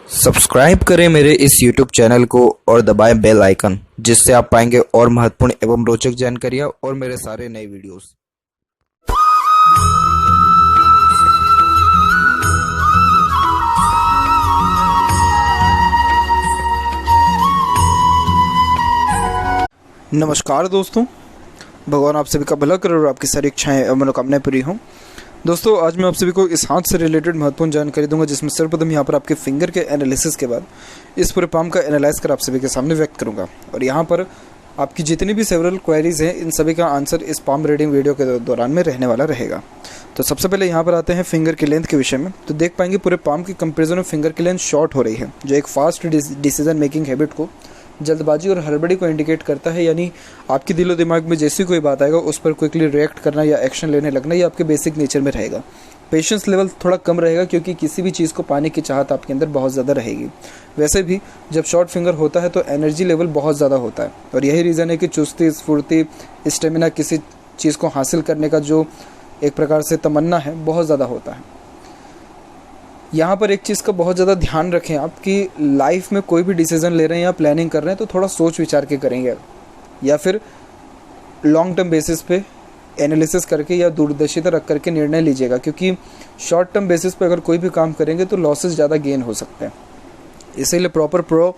Subscribe करें मेरे इस YouTube चैनल को और दबाएं बेल आइकन, जिससे आप पाएंगे और महत्वपूर्ण एवं रोचक जानकारियाँ और मेरे सारे नए वीडियोस। नमस्कार दोस्तों, भगवान आप सभी का भला करे और आपकी सारी इच्छाएं और मनोकामनाएं पूरी हों। दोस्तों, आज मैं आप सभी को इस हाथ से रिलेटेड महत्वपूर्ण जानकारी दूंगा, जिसमें सर्वप्रथम यहाँ पर आपके फिंगर के एनालिसिस के बाद इस पूरे पाम का एनालाइज कर आप सभी के सामने व्यक्त करूंगा। और यहाँ पर आपकी जितनी भी सेवरल क्वेरीज हैं, इन सभी का आंसर इस पाम रीडिंग वीडियो के दौरान में रहने वाला रहेगा। तो सबसे पहले यहाँ पर आते हैं फिंगर की लेंथ के विषय में। तो देख पाएंगे पूरे पाम की कंपेरिजन में फिंगर की लेंथ शॉर्ट हो रही है, जो एक फास्ट डिसीजन मेकिंग हैबिट को, जल्दबाजी और हड़बड़ी को इंडिकेट करता है। यानी आपके दिलो दिमाग में जैसी कोई बात आएगा उस पर क्विकली रिएक्ट करना या एक्शन लेने लगना, ये आपके बेसिक नेचर में रहेगा। पेशेंस लेवल थोड़ा कम रहेगा, क्योंकि किसी भी चीज़ को पाने की चाहत आपके अंदर बहुत ज़्यादा रहेगी। वैसे भी जब शॉर्ट फिंगर होता है तो एनर्जी लेवल बहुत ज़्यादा होता है, और यही रीज़न है कि चुस्ती, स्फूर्ति, स्टेमिना, किसी चीज़ को हासिल करने का जो एक प्रकार से तमन्ना है, बहुत ज़्यादा होता है। यहाँ पर एक चीज़ का बहुत ज़्यादा ध्यान रखें आप, कि लाइफ में कोई भी डिसीज़न ले रहे हैं या प्लानिंग कर रहे हैं तो थोड़ा सोच विचार के करेंगे, या फिर लॉन्ग टर्म बेसिस पे एनालिसिस करके या दूरदर्शिता रख करके निर्णय लीजिएगा। क्योंकि शॉर्ट टर्म बेसिस पे अगर कोई भी काम करेंगे तो लॉसेस ज़्यादा गेन हो सकते हैं। इसीलिए प्रॉपर प्रो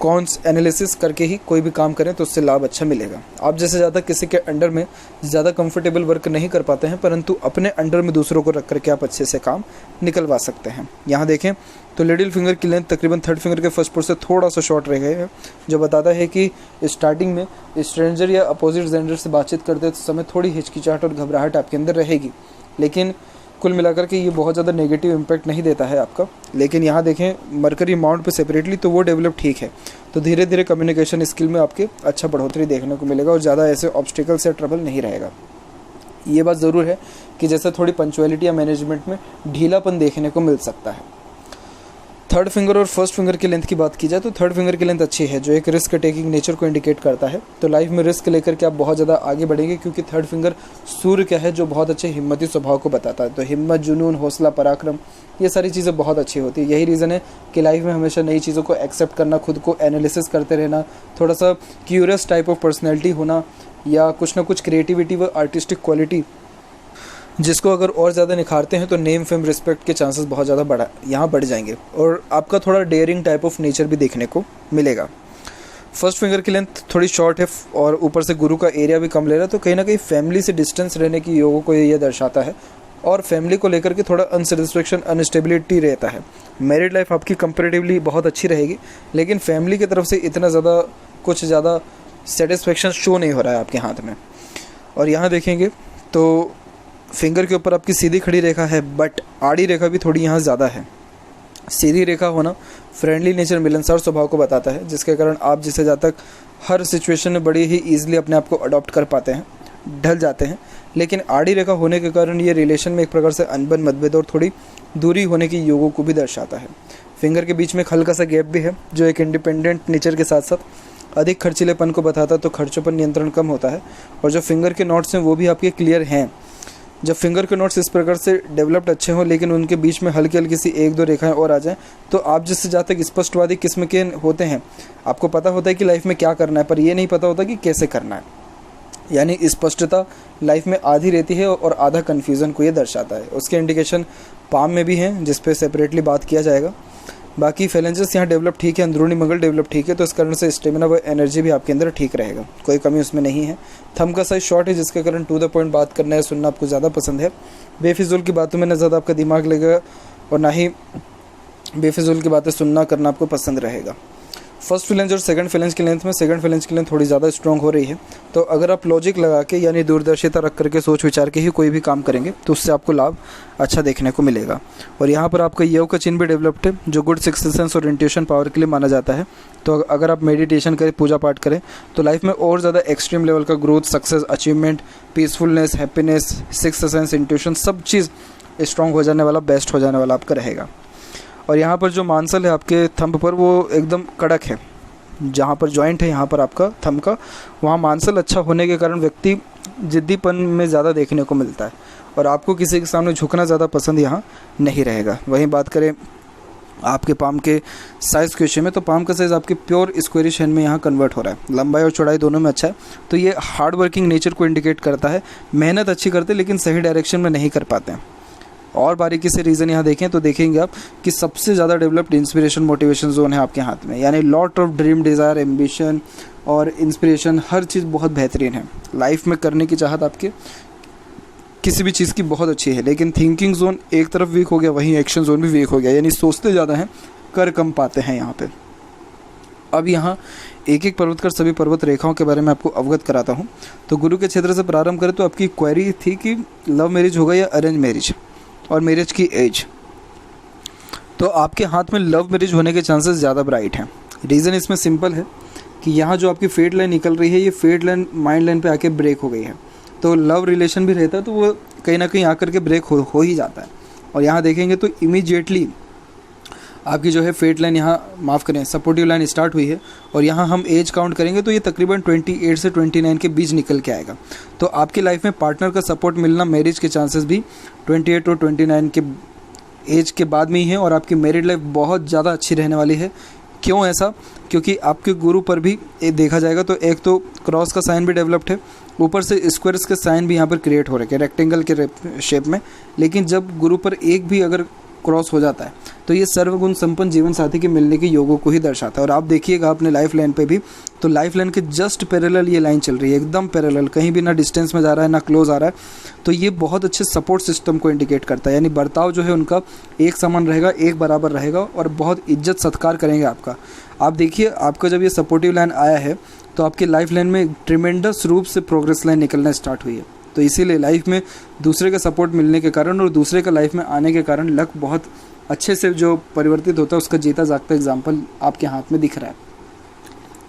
कॉन्स एनालिसिस करके ही कोई भी काम करें तो उससे लाभ अच्छा मिलेगा। आप जैसे ज़्यादा किसी के अंडर में ज़्यादा कंफर्टेबल वर्क नहीं कर पाते हैं, परंतु अपने अंडर में दूसरों को रख करके आप अच्छे से काम निकलवा सकते हैं। यहाँ देखें तो लिटिल फिंगर की लेंथ तकरीबन थर्ड फिंगर के फर्स्ट पोर से थोड़ा सा शॉर्ट रह गए हैं, जो बताता है कि स्टार्टिंग में स्ट्रेंजर या अपोजिट जेंडर से बातचीत करते समय थोड़ी हिचकिचाहट और घबराहट आपके अंदर रहेगी, लेकिन कुल मिलाकर के ये बहुत ज़्यादा नेगेटिव इम्पैक्ट नहीं देता है आपका। लेकिन यहाँ देखें मरकरी माउंट पे सेपरेटली तो वो डेवलप ठीक है, तो धीरे धीरे कम्युनिकेशन स्किल में आपके अच्छा बढ़ोतरी देखने को मिलेगा और ज़्यादा ऐसे ऑब्स्टिकल से ट्रबल नहीं रहेगा। ये बात ज़रूर है कि जैसे थोड़ी पंक्चुअलिटी या मैनेजमेंट में ढीलापन देखने को मिल सकता है। थर्ड फिंगर और फर्स्ट फिंगर की लेंथ की बात की जाए तो थर्ड फिंगर की लेंथ अच्छी है, जो एक रिस्क टेकिंग नेचर को इंडिकेट करता है। तो लाइफ में रिस्क लेकर के आप बहुत ज़्यादा आगे बढ़ेंगे, क्योंकि थर्ड फिंगर सूर्य क्या है, जो बहुत अच्छे हिम्मती स्वभाव को बताता है। तो हिम्मत, जुनून, हौसला, पराक्रम, ये सारी चीज़ें बहुत अच्छी होती है। यही रीज़न है कि लाइफ में हमेशा नई चीज़ों को एक्सेप्ट करना, खुद को एनालिसिस करते रहना, थोड़ा सा क्यूरियस टाइप ऑफ पर्सनैलिटी होना, या कुछ ना कुछ क्रिएटिविटी व आर्टिस्टिक क्वालिटी, जिसको अगर और ज़्यादा निखारते हैं तो नेम, फेम, रिस्पेक्ट के चांसेस बहुत ज़्यादा यहाँ बढ़ जाएंगे, और आपका थोड़ा डेयरिंग टाइप ऑफ नेचर भी देखने को मिलेगा। फर्स्ट फिंगर की लेंथ थोड़ी शॉर्ट है और ऊपर से गुरु का एरिया भी कम ले रहा है, तो कहीं ना कहीं फैमिली से डिस्टेंस रहने की योगों को ये दर्शाता है, और फैमिली को लेकर के थोड़ा अनसेटिस्फेक्शन, अनस्टेबिलिटी रहता है। मैरिड लाइफ आपकी कंपेरेटिवली बहुत अच्छी रहेगी, लेकिन फैमिली की तरफ से इतना ज़्यादा कुछ ज़्यादा सेटिस्फेक्शन शो नहीं हो रहा है आपके हाथ में। और यहाँ देखेंगे तो फिंगर के ऊपर आपकी सीधी खड़ी रेखा है, बट आड़ी रेखा भी थोड़ी यहाँ ज़्यादा है। सीधी रेखा होना फ्रेंडली नेचर, मिलनसार स्वभाव को बताता है, जिसके कारण आप जिसे ज़्यादा तक हर सिचुएशन में बड़ी ही ईजिली अपने आप को अडॉप्ट कर पाते हैं, ढल जाते हैं। लेकिन आड़ी रेखा होने के कारण ये रिलेशन में एक प्रकार से अनबन, मतभेद और थोड़ी दूरी होने की योगों को भी दर्शाता है। फिंगर के बीच में एक हल्का सा गैप भी है, जो एक इंडिपेंडेंट नेचर के साथ साथ अधिक खर्चीलेपन को बताता है, तो खर्चों पर नियंत्रण कम होता है। और जो फिंगर के नोट्स हैं वो भी आपके क्लियर हैं। जब फिंगर के नोट्स इस प्रकार से डेवलप्ड अच्छे हों, लेकिन उनके बीच में हल्की हल्की सी एक दो रेखाएं और आ जाएं, तो आप जिससे ज़्यादा तक स्पष्टवादी किस्म के होते हैं, आपको पता होता है कि लाइफ में क्या करना है, पर ये नहीं पता होता कि कैसे करना है। यानी स्पष्टता लाइफ में आधी रहती है और आधा कन्फ्यूज़न को ये दर्शाता है। उसके इंडिकेशन पाम में भी हैं, जिस पे सेपरेटली बात किया जाएगा। बाकी फेलेंजेस यहाँ डेवलप ठीक है, अंदरूनी मंगल डेवलप ठीक है, तो इस कारण से स्टेमिना व एनर्जी भी आपके अंदर ठीक रहेगा, कोई कमी उसमें नहीं है। थंब का साइज शॉर्ट है, जिसके कारण टू द पॉइंट बात करना है, सुनना आपको ज़्यादा पसंद है। बेफिजूल की बातों में ना ज़्यादा आपका दिमाग लगेगा, और ना ही बेफिजूल की बातें सुनना करना आपको पसंद रहेगा। फर्स्ट फिलेंज और सेकंड फिलेंज की लेंथ में सेकंड फिलेंज की लेंथ थोड़ी ज़्यादा स्ट्रॉन्ग हो रही है, तो अगर आप लॉजिक लगा के यानी दूरदर्शिता रख करके सोच विचार के ही कोई भी काम करेंगे तो उससे आपको लाभ अच्छा देखने को मिलेगा। और यहाँ पर आपका योग का चिन्ह भी डेवलप्ड है, जो गुड सिक्स्थ सेंस और इंट्यूशन पावर के लिए माना जाता है। तो अगर आप मेडिटेशन करें, पूजा पाठ करें, तो लाइफ में और ज़्यादा एक्सट्रीम लेवल का growth, success, achievement, peacefulness, happiness, sixth sense, intuition, सब चीज़ स्ट्रॉन्ग हो जाने वाला, बेस्ट हो जाने वाला आपका रहेगा। और यहाँ पर जो मांसल है आपके थंब पर, वो एकदम कड़क है। जहाँ पर जॉइंट है यहाँ पर आपका थंब का, वहाँ मांसल अच्छा होने के कारण व्यक्ति जिद्दीपन में ज़्यादा देखने को मिलता है, और आपको किसी के सामने झुकना ज़्यादा पसंद यहाँ नहीं रहेगा। वहीं बात करें आपके पाम के साइज़ के विषय में, तो पाम का साइज़ आपके प्योर स्क्वेयरिश हैंड में यहाँ कन्वर्ट हो रहा है। लंबाई और चौड़ाई दोनों में अच्छा है, तो ये हार्ड वर्किंग नेचर को इंडिकेट करता है। मेहनत अच्छी करते हैं लेकिन सही डायरेक्शन में नहीं कर पाते हैं। और बारीकी से रीज़न यहाँ देखें तो देखेंगे आप कि सबसे ज़्यादा डेवलप्ड इंस्पिरेशन मोटिवेशन जोन है आपके हाथ में, यानी lot of dream, desire, ambition और इंस्पिरेशन, हर चीज़ बहुत बेहतरीन है। लाइफ में करने की चाहत आपके किसी भी चीज़ की बहुत अच्छी है, लेकिन थिंकिंग जोन एक तरफ वीक हो गया, वहीं एक्शन जोन भी वीक हो गया, यानी सोचते ज़्यादा हैं, कर कम पाते हैं यहाँ पे। अब यहाँ एक एक पर्वत कर सभी पर्वत रेखाओं के बारे में आपको अवगत कराता हूँ। तो गुरु के क्षेत्र से प्रारंभ करें तो आपकी क्वेरी थी कि लव मैरिज होगा या अरेंज मैरिज, और मैरिज की एज। तो आपके हाथ में लव मैरिज होने के चांसेस ज़्यादा ब्राइट हैं। रीज़न इसमें सिंपल है कि यहाँ जो आपकी फेट लाइन निकल रही है, ये फेट लाइन माइंड लाइन पे आके ब्रेक हो गई है। तो लव रिलेशन भी रहता है तो वो कहीं ना कहीं आकर के ब्रेक हो ही जाता है। और यहाँ देखेंगे तो इमीडिएटली आपकी जो है फेट लाइन यहाँ, माफ़ करें, सपोर्टिव लाइन स्टार्ट हुई है, और यहाँ हम एज काउंट करेंगे तो ये तकरीबन 28 से 29 के बीच निकल के आएगा। तो आपकी लाइफ में पार्टनर का सपोर्ट मिलना, मैरिज के चांसेस भी 28 और 29 के एज के बाद में ही है, और आपकी मैरिड लाइफ बहुत ज़्यादा अच्छी रहने वाली है। क्यों ऐसा? क्योंकि आपके गुरु पर भी देखा जाएगा तो एक तो क्रॉस का साइन भी डेवलप्ड है, ऊपर से स्क्वायर्स के साइन भी यहाँ पर क्रिएट हो रहे हैं रेक्टेंगल के शेप में। लेकिन जब गुरु पर एक भी अगर क्रॉस हो जाता है तो ये सर्वगुण संपन्न जीवन साथी के मिलने के योगों को ही दर्शाता है। और आप देखिएगा अपने लाइफ लाइन पे भी, तो लाइफ लाइन के जस्ट पैरेलल ये लाइन चल रही है, एकदम पैरेलल, कहीं भी ना डिस्टेंस में जा रहा है ना क्लोज आ रहा है। तो ये बहुत अच्छे सपोर्ट सिस्टम को इंडिकेट करता है, यानी बर्ताव जो है उनका एक समान रहेगा, एक बराबर रहेगा, और बहुत इज्जत सत्कार करेंगे आपका। आप देखिए, आपका जब ये सपोर्टिव लाइन आया है तो आपकी लाइफ लाइन में ट्रिमेंडस रूप से प्रोग्रेस लाइन निकलना स्टार्ट हुई है। तो इसीलिए लाइफ में दूसरे का सपोर्ट मिलने के कारण और दूसरे का लाइफ में आने के कारण लक बहुत अच्छे से जो परिवर्तित होता है उसका जीता जागता एग्जाम्पल आपके हाथ में दिख रहा है।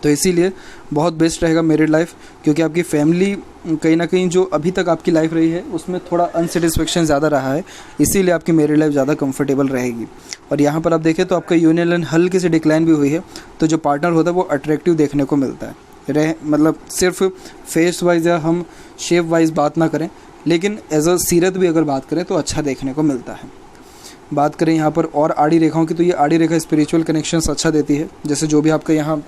तो इसीलिए बहुत बेस्ट रहेगा मैरिड लाइफ, क्योंकि आपकी फैमिली कहीं ना कहीं जो अभी तक आपकी लाइफ रही है उसमें थोड़ा अनसेटिस्फेक्शन ज़्यादा रहा है, इसीलिए आपकी मैरिड लाइफ ज़्यादा कंफर्टेबल रहेगी। और यहाँ पर आप देखें तो आपका यूनियन लाइन हल्के से डिक्लाइन भी हुई है, तो जो पार्टनर होता है वो अट्रैक्टिव देखने को मिलता है। मतलब सिर्फ फेस वाइज या हम शेप वाइज बात ना करें, लेकिन एज अ सीरत भी अगर बात करें तो अच्छा देखने को मिलता है। बात करें यहाँ पर और आड़ी रेखाओं की, तो ये आड़ी रेखा स्पिरिचुअल कनेक्शंस अच्छा देती है। जैसे जो भी आपका यहाँ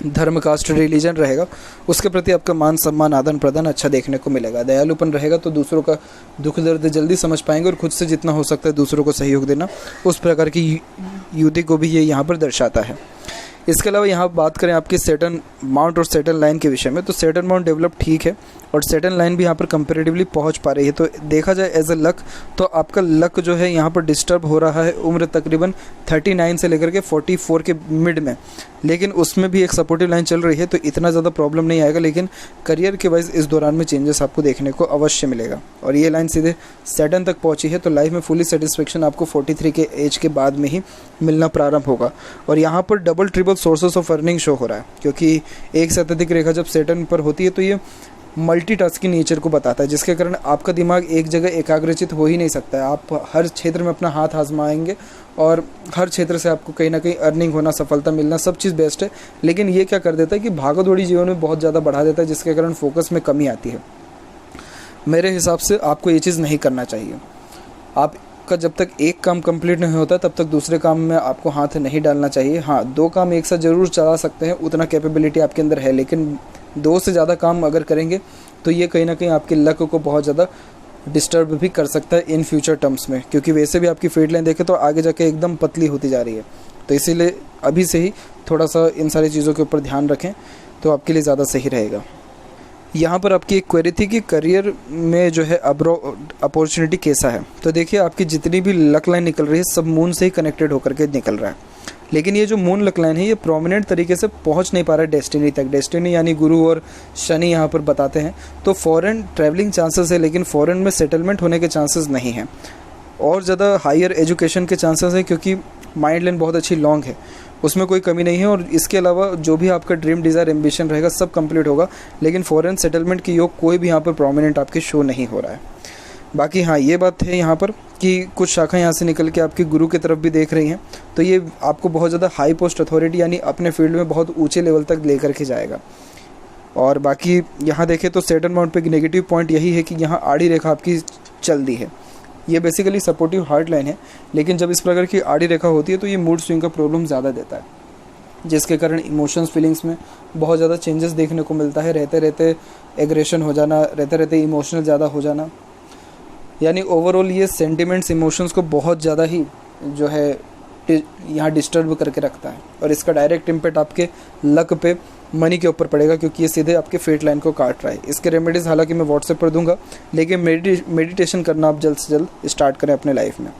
धर्म, कास्ट, रिलीजन रहेगा उसके प्रति आपका मान सम्मान, आदान प्रदान अच्छा देखने को मिलेगा। दयालुपन रहेगा तो दूसरों का दुख दर्द जल्दी समझ पाएंगे, और खुद से जितना हो सकता है दूसरों को सहयोग देना, उस प्रकार की युति को भी ये यहाँ पर दर्शाता है। इसके अलावा यहाँ बात करें आपकी सैटर्न माउंट और सैटर्न लाइन के विषय में, तो सैटर्न माउंट डेवलप ठीक है और सैटर्न लाइन भी यहाँ पर कंपैरेटिवली पहुँच पा रही है। तो देखा जाए एज अ लक, तो आपका लक जो है यहाँ पर डिस्टर्ब हो रहा है उम्र तकरीबन 39 से लेकर के 44 के मिड में, लेकिन उसमें भी एक सपोर्टिव लाइन चल रही है तो इतना ज़्यादा प्रॉब्लम नहीं आएगा। लेकिन करियर के वाइज इस दौरान में चेंजेस आपको देखने को अवश्य मिलेगा। और ये लाइन सीधे सैटर्न तक पहुँची है, तो लाइफ में फुली सेटिस्फेक्शन आपको 43 के एज के बाद में ही मिलना प्रारंभ होगा। और यहाँ पर double triple sources of earning show हो रहा है, क्योंकि एक से अत्यधिक रेखा जब सैटर्न पर होती है तो ये मल्टीटास्किंग नेचर को बताता है, जिसके कारण आपका दिमाग एक जगह एकाग्रचित हो ही नहीं सकता है। आप हर क्षेत्र में अपना हाथ आजमाएंगे और हर क्षेत्र से आपको कहीं ना कहीं अर्निंग होना, सफलता मिलना, सब चीज़ बेस्ट है। लेकिन ये क्या कर देता है कि भागदौड़ी जीवन में बहुत ज़्यादा बढ़ा देता है, जिसके कारण फोकस में कमी आती है। मेरे हिसाब से आपको ये चीज़ नहीं करना चाहिए। आपका जब तक एक काम कंप्लीट नहीं होता तब तक दूसरे काम में आपको हाथ नहीं डालना चाहिए। हाँ, 2 काम एक साथ ज़रूर चला सकते हैं, उतना कैपेबिलिटी आपके अंदर है, लेकिन 2 से ज़्यादा काम अगर करेंगे तो ये कहीं ना कहीं आपके लक को बहुत ज़्यादा डिस्टर्ब भी कर सकता है इन फ्यूचर टर्म्स में, क्योंकि वैसे भी आपकी फेट लाइन देखें तो आगे जाके एकदम पतली होती जा रही है। तो इसीलिए अभी से ही थोड़ा सा इन सारी चीज़ों के ऊपर ध्यान रखें तो आपके लिए ज़्यादा सही रहेगा। यहाँ पर आपकी एक क्वेरी थी कि करियर में जो है अपॉर्चुनिटी कैसा है। तो देखिए, आपकी जितनी भी लक लाइन निकल रही है सब मून से ही कनेक्टेड होकर के निकल रहा है, लेकिन ये जो मून लक लाइन है ये प्रोमिनेंट तरीके से पहुंच नहीं पा रहा है डेस्टिनी तक। डेस्टिनी यानी गुरु और शनि यहाँ पर बताते हैं। तो फॉरेन ट्रैवलिंग चांसेस है, लेकिन फॉरेन में सेटलमेंट होने के चांसेस नहीं हैं। और ज़्यादा हायर एजुकेशन के चांसेस हैं, क्योंकि माइंड लाइन बहुत अच्छी लॉन्ग है, उसमें कोई कमी नहीं है। और इसके अलावा जो भी आपका ड्रीम, डिज़ायर, एम्बिशन रहेगा सब कंप्लीट होगा, लेकिन फॉरेन सेटलमेंट की योग कोई भी यहाँ पर प्रोमिनेंट आपके शो नहीं हो रहा है। बाकी हाँ, ये बात है यहाँ पर कि कुछ शाखा यहाँ से निकल के आपके गुरु की तरफ भी देख रही हैं, तो ये आपको बहुत ज़्यादा हाई पोस्ट अथॉरिटी यानी अपने फील्ड में बहुत ऊंचे लेवल तक लेकर के जाएगा। और बाकी यहाँ देखें तो सैटर्न माउंट पे नेगेटिव पॉइंट यही है कि यहाँ आड़ी रेखा आपकी चल दी है, ये बेसिकली सपोर्टिव हार्ट लाइन है, लेकिन जब इस प्रकार की आड़ी रेखा होती है तो ये मूड स्विंग का प्रॉब्लम ज़्यादा देता है, जिसके कारण इमोशंस फीलिंग्स में बहुत ज़्यादा चेंजेस देखने को मिलता है। रहते रहते एग्रेशन हो जाना, रहते रहते इमोशनल ज़्यादा हो जाना, यानी ओवरऑल ये सेंटिमेंट्स इमोशंस को बहुत ज़्यादा ही जो है यहाँ डिस्टर्ब करके रखता है। और इसका डायरेक्ट इम्पैक्ट आपके लक पे, मनी के ऊपर पड़ेगा, क्योंकि ये सीधे आपके फेट लाइन को काट रहा है। इसके रेमेडीज़ हालांकि मैं व्हाट्सएप पर दूंगा, लेकिन मेडिटेशन करना आप जल्द से जल्द स्टार्ट करें अपने लाइफ में।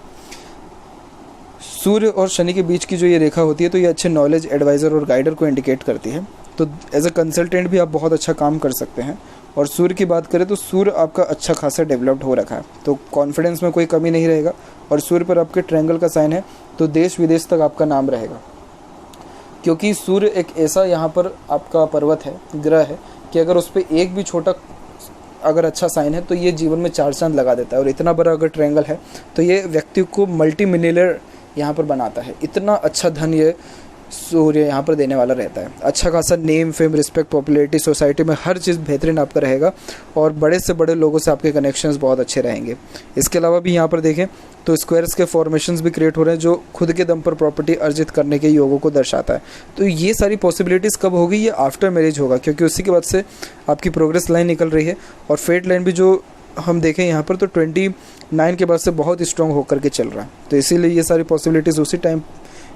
सूर्य और शनि के बीच की जो ये रेखा होती है तो ये अच्छे नॉलेज, एडवाइज़र और गाइडर को इंडिकेट करती है। तो एज अ कंसल्टेंट भी आप बहुत अच्छा काम कर सकते हैं। और सूर्य की बात करें तो सूर्य आपका अच्छा खासा डेवलप्ड हो रखा है, तो कॉन्फिडेंस में कोई कमी नहीं रहेगा। और सूर्य पर आपके ट्रायंगल का साइन है, तो देश विदेश तक आपका नाम रहेगा, क्योंकि सूर्य एक ऐसा यहाँ पर आपका पर्वत है, ग्रह है, कि अगर उस पर एक भी छोटा अगर अच्छा साइन है तो ये जीवन में 4 चांद लगा देता है। और इतना बड़ा अगर ट्रायंगल है तो ये व्यक्ति को मल्टी मिलियनर यहाँ पर बनाता है। इतना अच्छा धन ये सूर्य यहाँ पर देने वाला रहता है। अच्छा खासा name, fame, respect, popularity, society में हर चीज़ बेहतरीन आपका रहेगा और बड़े से बड़े लोगों से आपके कनेक्शंस बहुत अच्छे रहेंगे। इसके अलावा भी यहाँ पर देखें तो स्क्वायर्स के फॉर्मेशंस भी क्रिएट हो रहे हैं, जो खुद के दम पर प्रॉपर्टी अर्जित करने के योगों को दर्शाता है। तो ये सारी पॉसिबिलिटीज़ कब होगी? ये आफ्टर मैरिज होगा, क्योंकि उसी के बाद से आपकी प्रोग्रेस लाइन निकल रही है। और फेट लाइन भी जो हम देखें यहाँ पर तो 29 के बाद से बहुत स्ट्रॉन्ग होकर के चल रहा है, तो इसीलिए ये सारी पॉसिबिलिटीज़ उसी टाइम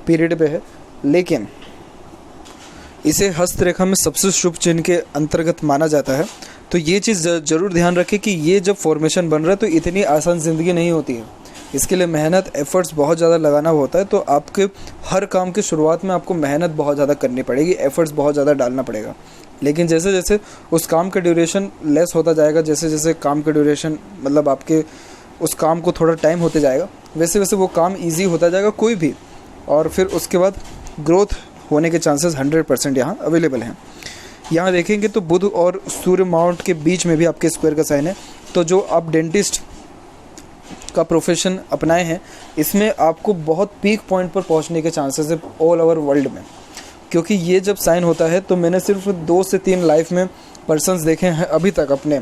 पीरियड पे है। लेकिन इसे हस्तरेखा में सबसे शुभ चिन्ह के अंतर्गत माना जाता है। तो ये चीज़ ज़रूर ध्यान रखें कि ये जब फॉर्मेशन बन रहा है तो इतनी आसान ज़िंदगी नहीं होती है। इसके लिए मेहनत, एफर्ट्स बहुत ज़्यादा लगाना होता है। तो आपके हर काम की शुरुआत में आपको मेहनत बहुत ज़्यादा करनी पड़ेगी, एफर्ट्स बहुत ज़्यादा डालना पड़ेगा। लेकिन जैसे जैसे उस काम का ड्यूरेशन लेस होता जाएगा, जैसे जैसे काम का ड्यूरेशन मतलब आपके उस काम को थोड़ा टाइम होते जाएगा, वैसे वैसे वो काम ईजी होता जाएगा कोई भी। और फिर उसके बाद ग्रोथ होने के चांसेस 100% यहाँ अवेलेबल हैं। यहाँ देखेंगे तो बुध और सूर्य माउंट के बीच में भी आपके स्क्वायर का साइन है। तो जो आप डेंटिस्ट का प्रोफेशन अपनाए हैं, इसमें आपको बहुत पीक पॉइंट पर पहुँचने के चांसेस है ऑल ओवर वर्ल्ड में, क्योंकि ये जब साइन होता है तो मैंने सिर्फ 2 से 3 लाइफ में पर्सन्स देखे हैं अभी तक अपने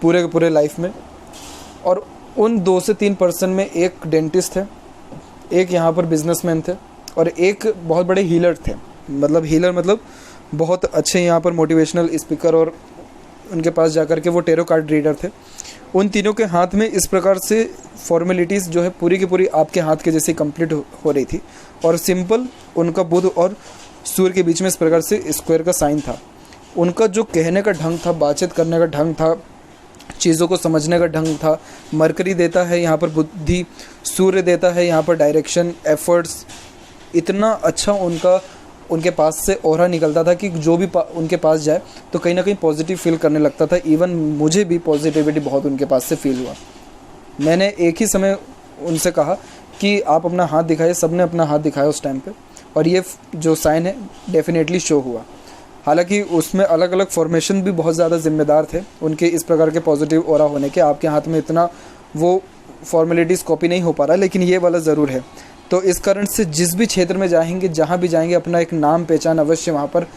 पूरे के पूरे लाइफ में। और उन 2 से 3 पर्सन में एक डेंटिस्ट थे, एक यहाँ पर बिजनेसमैन थे और एक बहुत बड़े हीलर थे। मतलब हीलर मतलब बहुत अच्छे यहाँ पर मोटिवेशनल स्पीकर, और उनके पास जाकर के वो टेरो कार्ड रीडर थे। उन तीनों के हाथ में इस प्रकार से फॉर्मेलिटीज़ जो है पूरी की पूरी आपके हाथ के जैसे कंप्लीट हो रही थी। और सिंपल उनका बुध और सूर्य के बीच में इस प्रकार से स्क्वायर का साइन था। उनका जो कहने का ढंग था, बातचीत करने का ढंग था, चीज़ों को समझने का ढंग था। मरकरी देता है यहाँ पर बुद्धि, सूर्य देता है यहाँ पर डायरेक्शन, एफर्ट्स। इतना अच्छा उनके पास से ऑरा निकलता था कि जो भी उनके पास जाए तो कहीं ना कहीं पॉजिटिव फील करने लगता था। इवन मुझे भी पॉजिटिविटी बहुत उनके पास से फील हुआ। मैंने एक ही समय उनसे कहा कि आप अपना हाथ दिखाइए, सबने अपना हाथ दिखाया उस टाइम पे, और ये जो साइन है डेफिनेटली शो हुआ। हालांकि उसमें अलग अलग फॉर्मेशन भी बहुत ज़्यादा जिम्मेदार थे उनके इस प्रकार के पॉजिटिव ऑरा होने के। आपके हाथ में इतना वो फॉर्मेलिटीज़ कॉपी नहीं हो पा रहा, लेकिन ये वाला ज़रूर है। तो इस कारण से जिस भी क्षेत्र में जाएंगे, जहाँ भी जाएंगे, अपना एक नाम पहचान अवश्य वहाँ पर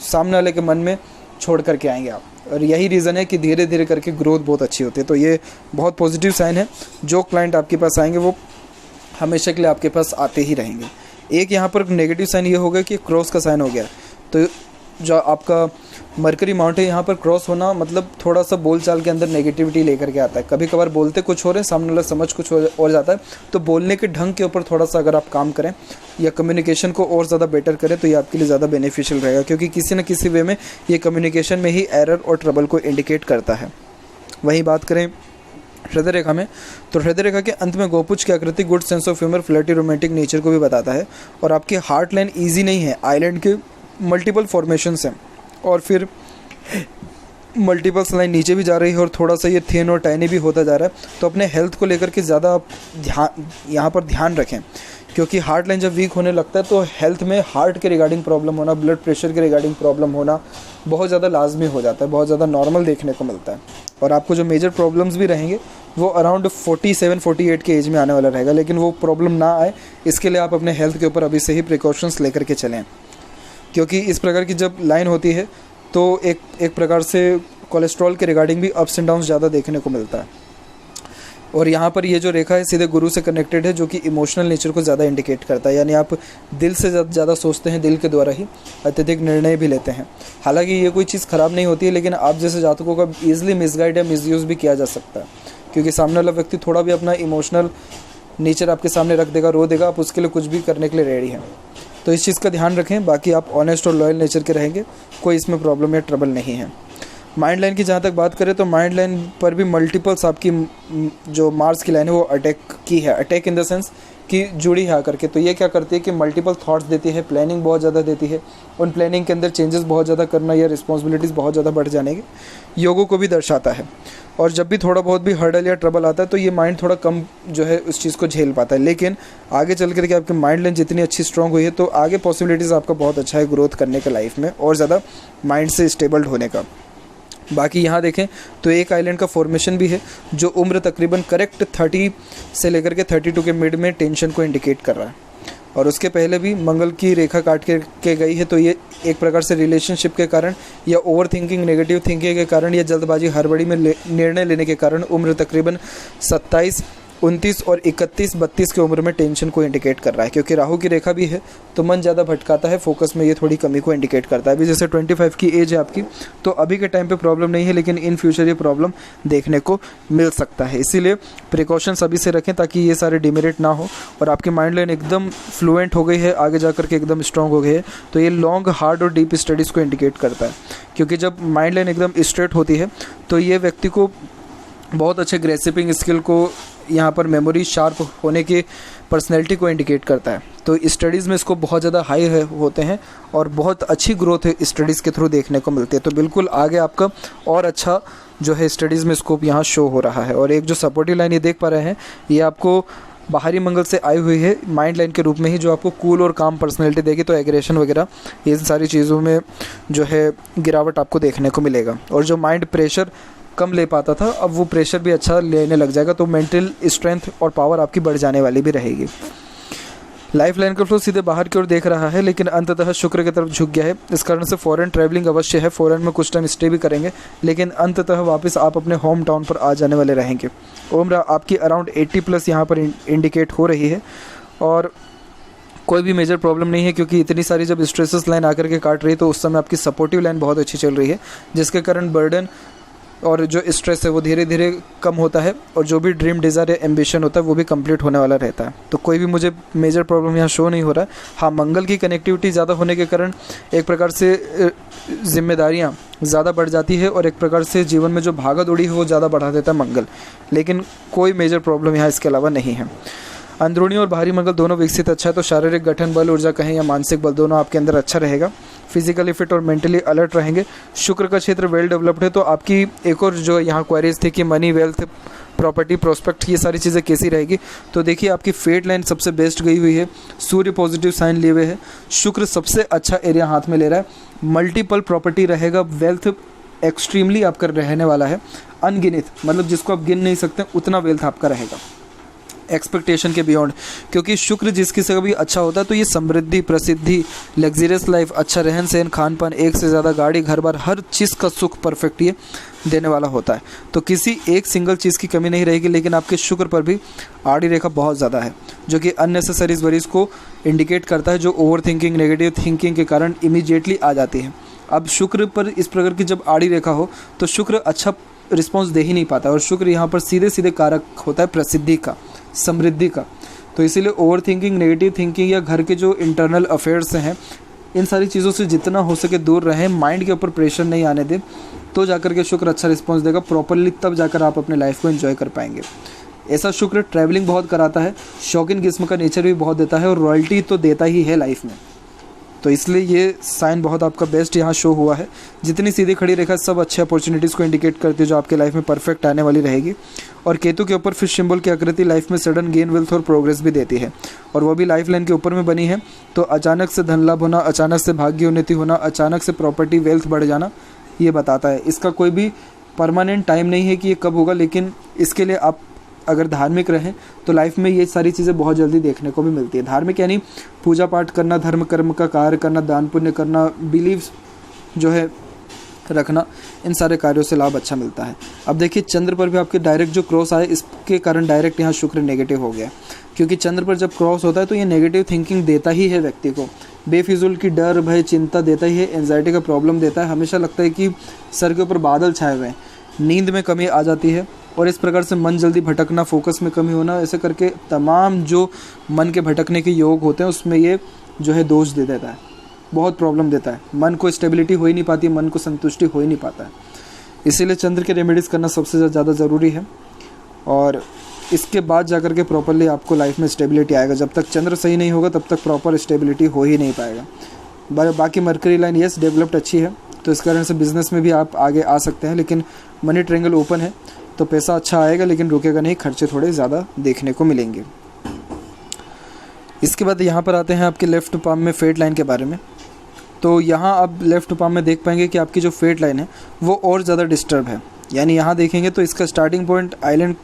सामने वाले के मन में छोड़ करके आएंगे आप। और यही रीज़न है कि धीरे धीरे करके ग्रोथ बहुत अच्छी होती है। तो ये बहुत पॉजिटिव साइन है। जो क्लाइंट आपके पास आएंगे वो हमेशा के लिए आपके पास आते ही रहेंगे। एक यहाँ पर नेगेटिव साइन ये हो गया कि क्रॉस का साइन हो गया। तो जो आपका मरकरी माउंट है, यहाँ पर क्रॉस होना मतलब थोड़ा सा बोलचाल के अंदर नेगेटिविटी लेकर के आता है। कभी कभार बोलते कुछ हो रहे हैं, सामने वाला समझ कुछ और जाता है। तो बोलने के ढंग के ऊपर थोड़ा सा अगर आप काम करें या कम्युनिकेशन को और ज़्यादा बेटर करें तो ये आपके लिए ज़्यादा बेनिफिशियल रहेगा, क्योंकि किसी न किसी वे में ये कम्युनिकेशन में ही एरर और ट्रबल को इंडिकेट करता है। वहीं बात करें हृदय रेखा में, तो हृदय रेखा के अंत में गोपुच की आकृति good sense of humour, flirty, romantic nature को भी बताता है। और आपकी हार्ट लाइन ईजी नहीं है, आइलैंड के मल्टीपल फॉर्मेशंस हैं और फिर मल्टीपल्स लाइन नीचे भी जा रही है और थोड़ा सा ये थिन और टाइनी भी होता जा रहा है। तो अपने हेल्थ को लेकर के ज़्यादा आप यहाँ पर ध्यान रखें, क्योंकि हार्ट लाइन जब वीक होने लगता है तो हेल्थ में हार्ट के रिगार्डिंग प्रॉब्लम होना, ब्लड प्रेशर के रिगार्डिंग प्रॉब्लम होना बहुत ज़्यादा लाजमी हो जाता है, बहुत ज़्यादा नॉर्मल देखने को मिलता है। और आपको जो मेजर प्रॉब्लम्स भी रहेंगे वो अराउंड 47-48 के एज में आने वाला रहेगा, लेकिन वो प्रॉब्लम ना आए इसके लिए आप अपने हेल्थ के ऊपर अभी से ही प्रिकॉशंस लेकर के चलें। क्योंकि इस प्रकार की जब लाइन होती है तो एक प्रकार से कोलेस्ट्रॉल के रिगार्डिंग भी अप्स एंड डाउन्स ज़्यादा देखने को मिलता है। और यहाँ पर ये जो रेखा है सीधे गुरु से कनेक्टेड है, जो कि इमोशनल नेचर को ज़्यादा इंडिकेट करता है, यानी आप दिल से ज़्यादा सोचते हैं, दिल के द्वारा ही अत्यधिक निर्णय भी लेते हैं। हालांकि ये कोई चीज़ ख़राब नहीं होती है, लेकिन आप जैसे जातकों का ईजिली मिसगाइड या मिसयूज़ भी किया जा सकता है, क्योंकि सामने वाला व्यक्ति थोड़ा भी अपना इमोशनल नेचर आपके सामने रख देगा, रो देगा, आप उसके लिए कुछ भी करने के लिए रेडी हैं। तो इस चीज़ का ध्यान रखें। बाकी आप ऑनेस्ट और लॉयल नेचर के रहेंगे, कोई इसमें प्रॉब्लम या ट्रबल नहीं है। माइंड लाइन की जहाँ तक बात करें तो माइंड लाइन पर भी मल्टीपल्स आपकी जो मार्स की लाइन है वो अटैक की है, अटैक इन द सेंस कि जुड़ी है आकर के। तो ये क्या करती है कि मल्टीपल थॉट्स देती है, प्लानिंग बहुत ज़्यादा देती है, उन प्लानिंग के अंदर चेंजेस बहुत ज़्यादा करना या रिस्पॉन्सिबिलिटीज़ बहुत ज़्यादा बढ़ जाने के योगों को भी दर्शाता है। और जब भी थोड़ा बहुत भी हर्डल या ट्रबल आता है तो ये माइंड थोड़ा कम जो है उस चीज़ को झेल पाता है, लेकिन आगे चल कर के आपकी माइंड लाइन जितनी अच्छी स्ट्रॉन्ग हुई है तो आगे पॉसिबिलिटीज़ आपका बहुत अच्छा है ग्रोथ करने का लाइफ में और ज़्यादा माइंड से स्टेबल्ड होने का। बाकी यहाँ देखें तो एक आइलैंड का फॉर्मेशन भी है जो उम्र तकरीबन करेक्ट 30 से लेकर के 32 के मिड में टेंशन को इंडिकेट कर रहा है। और उसके पहले भी मंगल की रेखा काट के गई है, तो ये एक प्रकार से रिलेशनशिप के कारण या ओवर थिंकिंग, नेगेटिव थिंकिंग के कारण या जल्दबाजी हड़बड़ी में निर्णय लेने के कारण उम्र तकरीबन 27, 29 और 31, 32 की उम्र में टेंशन को इंडिकेट कर रहा है। क्योंकि राहु की रेखा भी है तो मन ज़्यादा भटकाता है, फोकस में ये थोड़ी कमी को इंडिकेट करता है। अभी जैसे 25 की एज है आपकी, तो अभी के टाइम पे प्रॉब्लम नहीं है, लेकिन इन फ्यूचर ये प्रॉब्लम देखने को मिल सकता है। इसीलिए प्रिकॉशंस अभी से रखें ताकि ये सारे डिमेरिट ना हो और आपकी माइंड लाइन एकदम फ्लुएंट हो गई है, आगे जा कर के एकदम स्ट्रॉन्ग हो गई है। तो ये लॉन्ग, हार्ड और डीप स्टडीज़ को इंडिकेट करता है, क्योंकि जब माइंड लाइन एकदम स्ट्रेट होती है तो ये व्यक्ति को बहुत अच्छे ग्रेसिपिंग स्किल को, यहाँ पर मेमोरी शार्प होने की पर्सनैलिटी को इंडिकेट करता है। तो स्टडीज़ में इसको बहुत ज़्यादा हाई होते हैं और बहुत अच्छी ग्रोथ है स्टडीज़ के थ्रू देखने को मिलती है। तो बिल्कुल आगे आपका और अच्छा जो है स्टडीज़ में स्कोप यहाँ शो हो रहा है। और एक जो सपोर्टिव लाइन ये देख पा रहे हैं, ये आपको बाहरी मंगल से आई हुई है माइंड लाइन के रूप में ही, जो आपको कूल और काम पर्सनैलिटी देगी। तो एग्रेशन वगैरह ये सारी चीज़ों में जो है गिरावट आपको देखने को मिलेगा। और जो माइंड प्रेशर कम ले पाता था, अब वो प्रेशर भी अच्छा लेने लग जाएगा, तो मेंटल स्ट्रेंथ और पावर आपकी बढ़ जाने वाली भी रहेगी। लाइफ लाइन का फ्लो सीधे बाहर की ओर देख रहा है, लेकिन अंततः शुक्र की तरफ झुक गया है। इस कारण से फॉरेन ट्रैवलिंग अवश्य है, फॉरेन में कुछ टाइम स्टे भी करेंगे, लेकिन अंततः वापस आप अपने होम टाउन पर आ जाने वाले रहेंगे। उम्र आपकी अराउंड 80+ यहाँ पर इंडिकेट हो रही है और कोई भी मेजर प्रॉब्लम नहीं है, क्योंकि इतनी सारी जब स्ट्रेसेस लाइन आकर के काट रही है तो उस समय आपकी सपोर्टिव लाइन बहुत अच्छी चल रही है, जिसके कारण बर्डन और जो स्ट्रेस है वो धीरे धीरे कम होता है और जो भी ड्रीम, डिज़ायर या एम्बिशन होता है वो भी कंप्लीट होने वाला रहता है। तो कोई भी मुझे मेजर प्रॉब्लम यहाँ शो नहीं हो रहा है। हाँ, मंगल की कनेक्टिविटी ज़्यादा होने के कारण एक प्रकार से जिम्मेदारियाँ ज़्यादा बढ़ जाती है और एक प्रकार से जीवन में जो भागा दौड़ी है वो ज़्यादा बढ़ा देता है मंगल, लेकिन कोई मेजर प्रॉब्लम यहाँ इसके अलावा नहीं है। अंदरूनी और बाहरी मंगल दोनों विकसित अच्छा है, तो शारीरिक गठन बल, ऊर्जा कहें या मानसिक बल, दोनों आपके अंदर अच्छा रहेगा। फिजिकली फिट और मेंटली अलर्ट रहेंगे। शुक्र का क्षेत्र वेल डेवलप्ड है। तो आपकी एक और जो यहाँ क्वेरीज थी कि मनी, वेल्थ, प्रॉपर्टी, प्रोस्पेक्ट, ये सारी चीज़ें कैसी रहेगी, तो देखिए आपकी फेट लाइन सबसे बेस्ट गई हुई है, सूर्य पॉजिटिव साइन लिए हुए है, शुक्र सबसे अच्छा एरिया हाथ में ले रहा है, मल्टीपल प्रॉपर्टी रहेगा, वेल्थ एक्सट्रीमली आपका रहने वाला है, अनगिनित, मतलब जिसको आप गिन नहीं सकते उतना वेल्थ आपका रहेगा, एक्सपेक्टेशन के बियॉन्ड। क्योंकि शुक्र जिसकी से भी अच्छा होता है तो ये समृद्धि, प्रसिद्धि, लग्जरियस लाइफ, अच्छा रहन सहन, खान पान, एक से ज़्यादा गाड़ी, घर बार, हर चीज़ का सुख परफेक्ट ये देने वाला होता है। तो किसी एक सिंगल चीज़ की कमी नहीं रहेगी, लेकिन आपके शुक्र पर भी आड़ी रेखा बहुत ज़्यादा है, जो कि अननेसेसरी वरीज को इंडिकेट करता है, जो ओवर थिंकिंग, नेगेटिव थिंकिंग के कारण इमीडिएटली आ जाती है। अब शुक्र पर इस प्रकार की जब आड़ी रेखा हो तो शुक्र अच्छा रिस्पॉन्स दे ही नहीं पाता, और शुक्र यहाँ पर सीधे सीधे कारक होता है प्रसिद्धि का, समृद्धि का। तो इसीलिए ओवर थिंकिंग, नेगेटिव थिंकिंग या घर के जो इंटरनल अफेयर्स हैं, इन सारी चीज़ों से जितना हो सके दूर रहें, माइंड के ऊपर प्रेशर नहीं आने दें, तो जाकर के शुक्र अच्छा रिस्पॉन्स देगा प्रॉपरली, तब जाकर आप अपने लाइफ को एंजॉय कर पाएंगे। ऐसा शुक्र ट्रैवलिंग बहुत कराता है, शौकीन किस्म का नेचर भी बहुत देता है और रॉयल्टी तो देता ही है लाइफ में। तो इसलिए ये साइन बहुत आपका बेस्ट यहाँ शो हुआ है। जितनी सीधी खड़ी रेखा सब अच्छे अपॉर्चुनिटीज़ को इंडिकेट करती है जो आपके लाइफ में परफेक्ट आने वाली रहेगी। और केतु के ऊपर फिश सिंबल की आकृति लाइफ में सडन गेन, वेल्थ और प्रोग्रेस भी देती है, और वो भी लाइफ लाइन के ऊपर में बनी है। तो अचानक से धन लाभ होना, अचानक से भाग्य उन्नति होना, अचानक से प्रॉपर्टी, वेल्थ बढ़ जाना, ये बताता है। इसका कोई भी परमानेंट टाइम नहीं है कि ये कब होगा, लेकिन इसके लिए आप अगर धार्मिक रहें तो लाइफ में ये सारी चीज़ें बहुत जल्दी देखने को भी मिलती है। धार्मिक यानी पूजा पाठ करना, धर्म कर्म का कार्य करना, दान पुण्य करना, बिलीव्स जो है रखना, इन सारे कार्यों से लाभ अच्छा मिलता है। अब देखिए चंद्र पर भी आपके डायरेक्ट जो क्रॉस आए, इसके कारण डायरेक्ट यहाँ शुक्र नेगेटिव हो गया, क्योंकि चंद्र पर जब क्रॉस होता है तो ये नेगेटिव थिंकिंग देता ही है व्यक्ति को, बेफिजूल की डर भय चिंता देता ही है, एंजाइटी का प्रॉब्लम देता है, हमेशा लगता है कि सर के ऊपर बादल छाए हुए हैं, नींद में कमी आ जाती है और इस प्रकार से मन जल्दी भटकना, फोकस में कमी होना, ऐसे करके तमाम जो मन के भटकने के योग होते हैं उसमें ये जो है दोष दे देता है, बहुत प्रॉब्लम देता है, मन को स्टेबिलिटी हो ही नहीं पाती, मन को संतुष्टि हो ही नहीं पाता है। इसीलिए चंद्र के रेमेडीज़ करना सबसे ज़्यादा ज़रूरी है और इसके बाद जाकर के प्रॉपरली आपको लाइफ में स्टेबिलिटी आएगा। जब तक चंद्र सही नहीं होगा तब तक प्रॉपर स्टेबिलिटी हो ही नहीं पाएगा। बाकी मरकरी लाइन यस डेवलप्ड अच्छी है, तो इस कारण से बिज़नेस में भी आप आगे आ सकते हैं, लेकिन मनी ट्रायंगल ओपन है तो पैसा अच्छा आएगा, लेकिन रुकेगा नहीं, खर्चे थोड़े ज़्यादा देखने को मिलेंगे। इसके बाद यहाँ पर आते हैं आपके लेफ्ट पाम में फेट लाइन के बारे में। तो यहाँ आप लेफ्ट पाम में देख पाएंगे कि आपकी जो फेट लाइन है वो और ज़्यादा डिस्टर्ब है, यानी यहाँ देखेंगे तो इसका स्टार्टिंग पॉइंट आइलैंड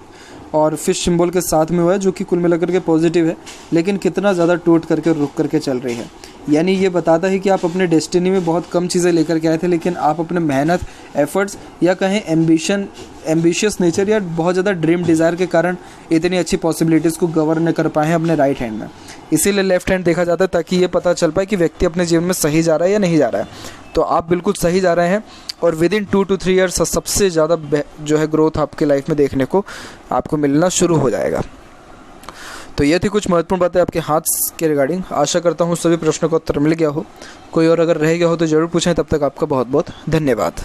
और फिश सिंबल के साथ में हुआ है, जो कि कुल मिलाकर के पॉजिटिव है, लेकिन कितना ज़्यादा टूट करके रुक करके चल रही है। यानी ये बताता है कि आप अपने डेस्टिनी में बहुत कम चीज़ें लेकर के आए थे, लेकिन आप अपने मेहनत, एफर्ट्स या कहें एम्बिशियस नेचर या बहुत ज़्यादा ड्रीम डिज़ायर के कारण इतनी अच्छी पॉसिबिलिटीज़ को गवर्न न कर पाए हैं अपने राइट हैंड में। इसीलिए लेफ्ट हैंड देखा जाता है ताकि ये पता चल पाए कि व्यक्ति अपने जीवन में सही जा रहा है या नहीं जा रहा है। तो आप बिल्कुल सही जा रहे हैं और विद इन 2 to 3 ईयर्स सबसे ज़्यादा जो है ग्रोथ आपकी लाइफ में देखने को आपको मिलना शुरू हो जाएगा। तो ये थी कुछ महत्वपूर्ण बातें आपके हाथ के रिगार्डिंग। आशा करता हूँ सभी प्रश्नों का उत्तर मिल गया हो। कोई और अगर रह गया हो तो ज़रूर पूछें। तब तक आपका बहुत बहुत धन्यवाद।